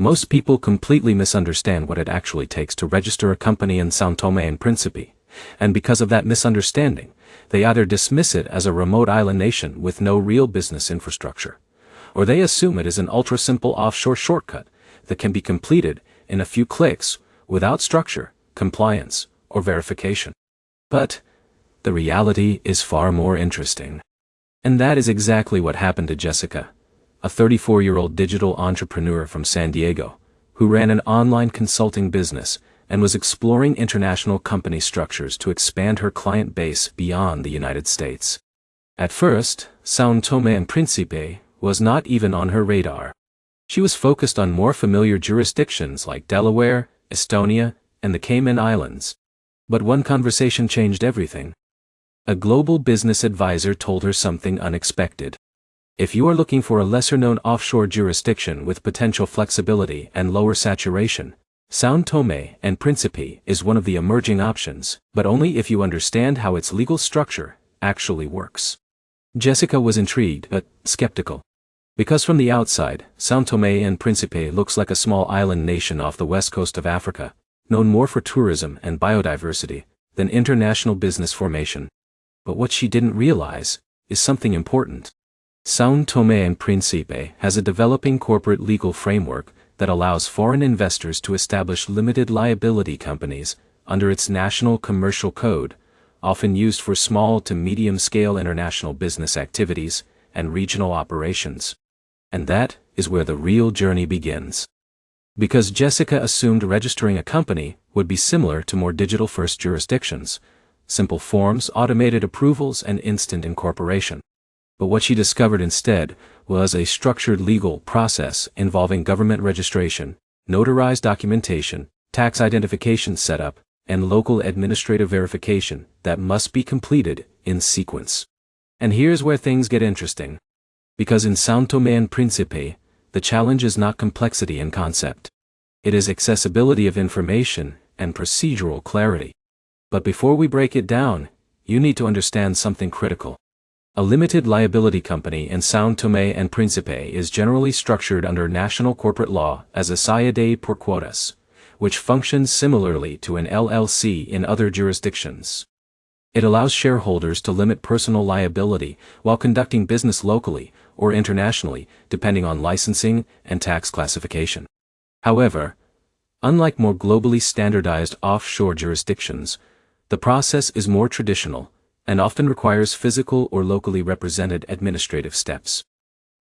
Most people completely misunderstand what it actually takes to register a company in Sao Tome and Principe, and because of that misunderstanding, they either dismiss it as a remote island nation with no real business infrastructure, or they assume it is an ultra-simple offshore shortcut that can be completed in a few clicks without structure, compliance, or verification. But the reality is far more interesting. And that is exactly what happened to Jessica, a 34-year-old digital entrepreneur from San Diego, who ran an online consulting business and was exploring international company structures to expand her client base beyond the United States. At first, Sao Tome and Principe was not even on her radar. She was focused on more familiar jurisdictions like Delaware, Estonia, and the Cayman Islands. But one conversation changed everything. A global business advisor told her something unexpected. If you are looking for a lesser-known offshore jurisdiction with potential flexibility and lower saturation, Sao Tome and Principe is one of the emerging options, but only if you understand how its legal structure actually works. Jessica was intrigued but skeptical. Because from the outside, Sao Tome and Principe looks like a small island nation off the west coast of Africa, known more for tourism and biodiversity than international business formation. But what she didn't realize is something important. Sao Tome and Principe has a developing corporate legal framework that allows foreign investors to establish limited liability companies under its national commercial code, often used for small to medium-scale international business activities and regional operations. And that is where the real journey begins. Because Jessica assumed registering a company would be similar to more digital-first jurisdictions, simple forms, automated approvals, and instant incorporation. But what she discovered instead was a structured legal process involving government registration, notarized documentation, tax identification setup, and local administrative verification that must be completed in sequence. And here's where things get interesting. Because in Sao Tome and Principe, the challenge is not complexity in concept. It is accessibility of information and procedural clarity. But before we break it down, you need to understand something critical. A limited liability company in Sao Tome and Principe is generally structured under national corporate law as a sociedade por quotas, which functions similarly to an LLC in other jurisdictions. It allows shareholders to limit personal liability while conducting business locally or internationally, depending on licensing and tax classification. However, unlike more globally standardized offshore jurisdictions, the process is more traditional and often requires physical or locally represented administrative steps.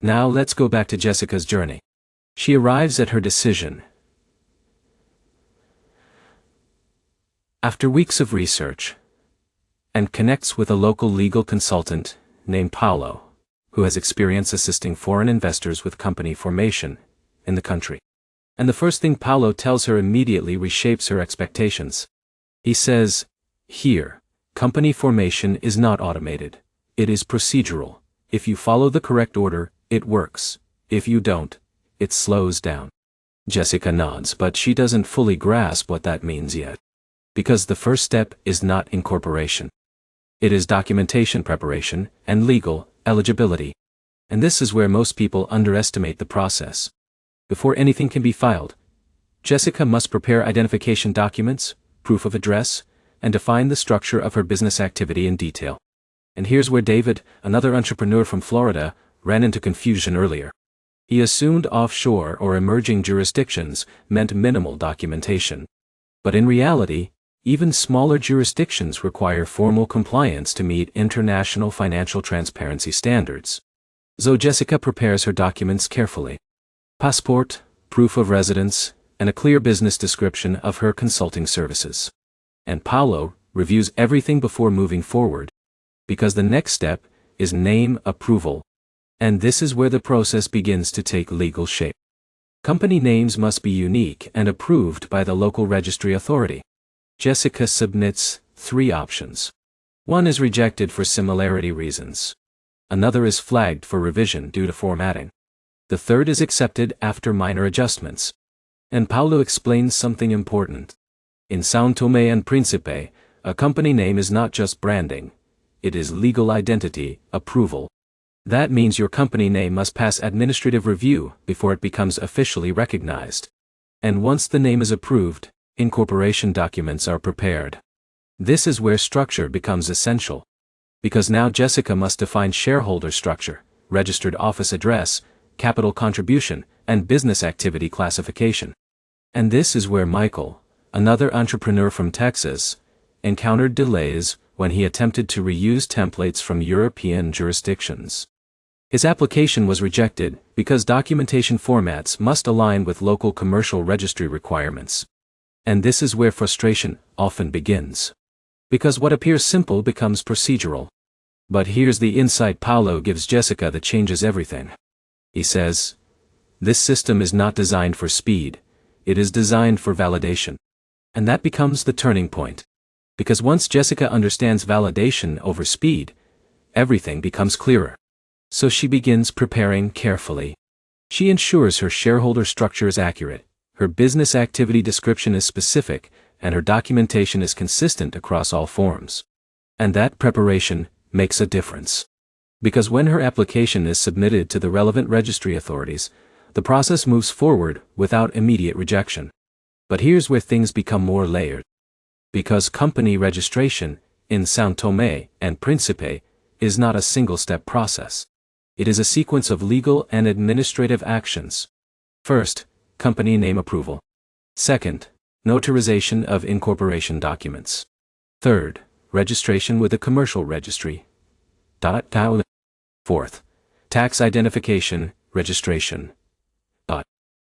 Now let's go back to Jessica's journey. She arrives at her decision after weeks of research and connects with a local legal consultant named Paulo, who has experience assisting foreign investors with company formation in the country. And the first thing Paulo tells her immediately reshapes her expectations. He says, "Here, company formation is not automated. It is procedural. If you follow the correct order, it works. If you don't, it slows down." Jessica nods, but she doesn't fully grasp what that means yet. Because the first step is not incorporation. It is documentation preparation and legal eligibility. And this is where most people underestimate the process. Before anything can be filed, Jessica must prepare identification documents, proof of address, and define the structure of her business activity in detail. And here's where David, another entrepreneur from Florida, ran into confusion earlier. He assumed offshore or emerging jurisdictions meant minimal documentation. But in reality, even smaller jurisdictions require formal compliance to meet international financial transparency standards. So Jessica prepares her documents carefully. Passport, proof of residence, and a clear business description of her consulting services. And Paulo reviews everything before moving forward, because the next step is name approval. And this is where the process begins to take legal shape. Company names must be unique and approved by the local registry authority. Jessica submits 3 options. One is rejected for similarity reasons. Another is flagged for revision due to formatting. The third is accepted after minor adjustments. And Paulo explains something important. In Sao Tome and Principe, a company name is not just branding. It is legal identity, approval. That means your company name must pass administrative review before it becomes officially recognized. And once the name is approved, incorporation documents are prepared. This is where structure becomes essential. Because now Jessica must define shareholder structure, registered office address, capital contribution, and business activity classification. And this is where Michael, another entrepreneur from Texas, encountered delays when he attempted to reuse templates from European jurisdictions. His application was rejected because documentation formats must align with local commercial registry requirements. And this is where frustration often begins. Because what appears simple becomes procedural. But here's the insight Paulo gives Jessica that changes everything. He says, "This system is not designed for speed, it is designed for validation." And that becomes the turning point. Because once Jessica understands validation over speed, everything becomes clearer. So she begins preparing carefully. She ensures her shareholder structure is accurate, her business activity description is specific, and her documentation is consistent across all forms. And that preparation makes a difference. Because when her application is submitted to the relevant registry authorities, the process moves forward without immediate rejection. But here's where things become more layered. Because company registration, in Sao Tome and Principe, is not a single-step process. It is a sequence of legal and administrative actions. First, company name approval. Second, notarization of incorporation documents. Third, registration with the commercial registry. Fourth, tax identification, registration.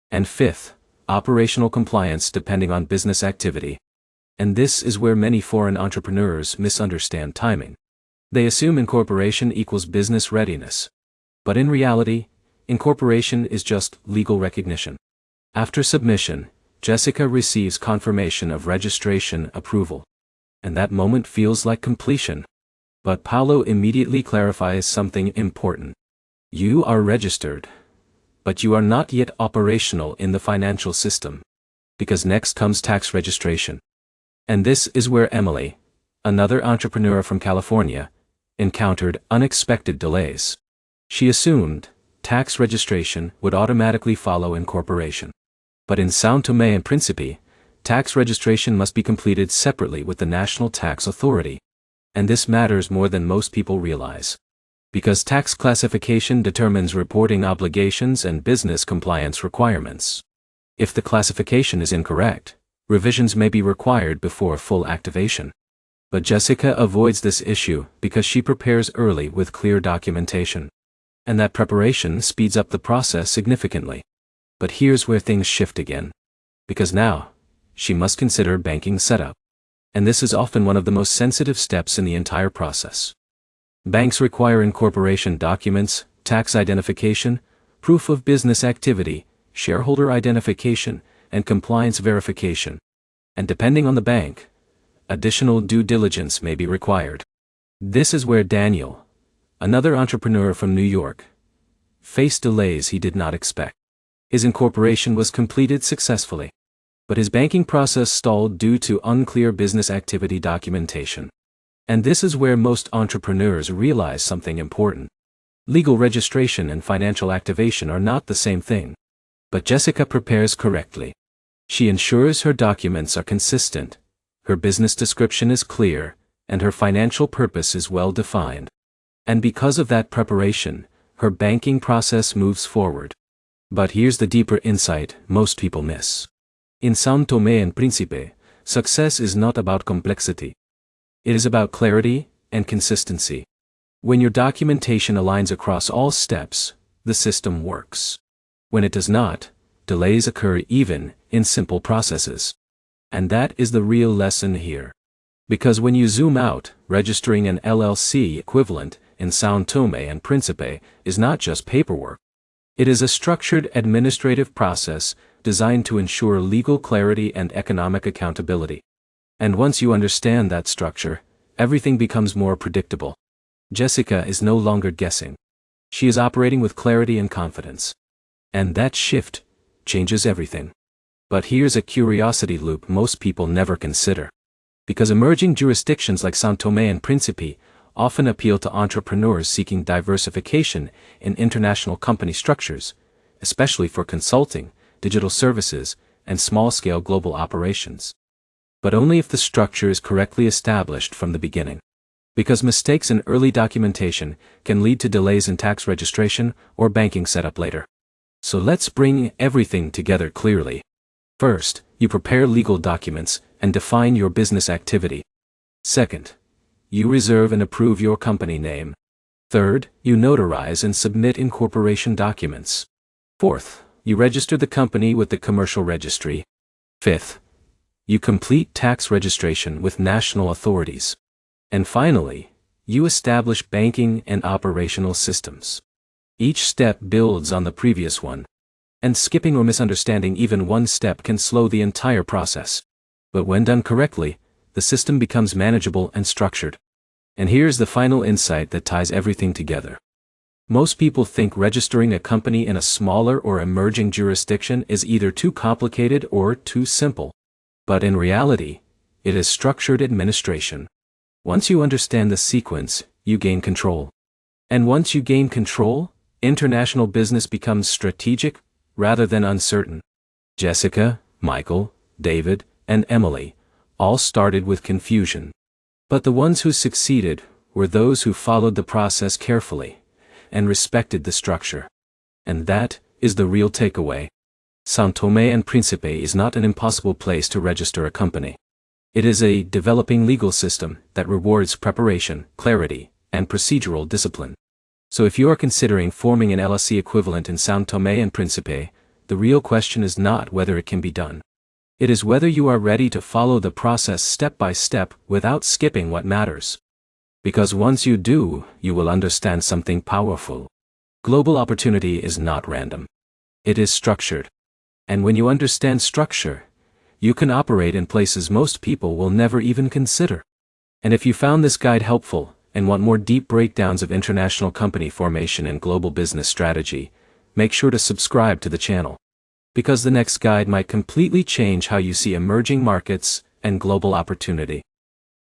And fifth, operational compliance depending on business activity. And this is where many foreign entrepreneurs misunderstand timing. They assume incorporation equals business readiness. But in reality, incorporation is just legal recognition. After submission, Jessica receives confirmation of registration approval. And that moment feels like completion. But Paulo immediately clarifies something important. You are registered, but you are not yet operational in the financial system. Because next comes tax registration. And this is where Emily, another entrepreneur from California, encountered unexpected delays. She assumed tax registration would automatically follow incorporation. But in Sao Tome and Principe, tax registration must be completed separately with the National Tax Authority. And this matters more than most people realize. Because tax classification determines reporting obligations and business compliance requirements. If the classification is incorrect, revisions may be required before full activation. But Jessica avoids this issue because she prepares early with clear documentation. And that preparation speeds up the process significantly. But here's where things shift again. Because now, she must consider banking setup. And this is often one of the most sensitive steps in the entire process. Banks require incorporation documents, tax identification, proof of business activity, shareholder identification, and compliance verification. And depending on the bank, additional due diligence may be required. This is where Daniel, another entrepreneur from New York, faced delays he did not expect. His incorporation was completed successfully, but his banking process stalled due to unclear business activity documentation. And this is where most entrepreneurs realize something important. Legal registration and financial activation are not the same thing. But Jessica prepares correctly. She ensures her documents are consistent, her business description is clear, and her financial purpose is well defined. And because of that preparation, her banking process moves forward. But here's the deeper insight most people miss. In Sao Tome and Principe, success is not about complexity. It is about clarity and consistency. When your documentation aligns across all steps, the system works. When it does not, delays occur even in simple processes. And that is the real lesson here. Because when you zoom out, registering an LLC equivalent in Sao Tome and Principe is not just paperwork. It is a structured administrative process designed to ensure legal clarity and economic accountability. And once you understand that structure, everything becomes more predictable. Jessica is no longer guessing. She is operating with clarity and confidence. And that shift changes everything. But here's a curiosity loop most people never consider. Because emerging jurisdictions like Sao Tome and Principe often appeal to entrepreneurs seeking diversification in international company structures, especially for consulting, digital services, and small-scale global operations. But only if the structure is correctly established from the beginning. Because mistakes in early documentation can lead to delays in tax registration or banking setup later. So let's bring everything together clearly. First, you prepare legal documents and define your business activity. Second, you reserve and approve your company name. Third, you notarize and submit incorporation documents. Fourth, you register the company with the commercial registry. Fifth, you complete tax registration with national authorities. And finally, you establish banking and operational systems. Each step builds on the previous one. And skipping or misunderstanding even one step can slow the entire process. But when done correctly, the system becomes manageable and structured. And here's the final insight that ties everything together. Most people think registering a company in a smaller or emerging jurisdiction is either too complicated or too simple. But in reality, it is structured administration. Once you understand the sequence, you gain control. And once you gain control, international business becomes strategic rather than uncertain. Jessica, Michael, David, and Emily all started with confusion. But the ones who succeeded were those who followed the process carefully and respected the structure. And that is the real takeaway. Sao Tome and Principe is not an impossible place to register a company. It is a developing legal system that rewards preparation, clarity, and procedural discipline. So if you are considering forming an LLC equivalent in Sao Tome and Principe, the real question is not whether it can be done. It is whether you are ready to follow the process step by step without skipping what matters. Because once you do, you will understand something powerful. Global opportunity is not random. It is structured. And when you understand structure, you can operate in places most people will never even consider. And if you found this guide helpful and want more deep breakdowns of international company formation and global business strategy, make sure to subscribe to the channel. Because the next guide might completely change how you see emerging markets and global opportunity.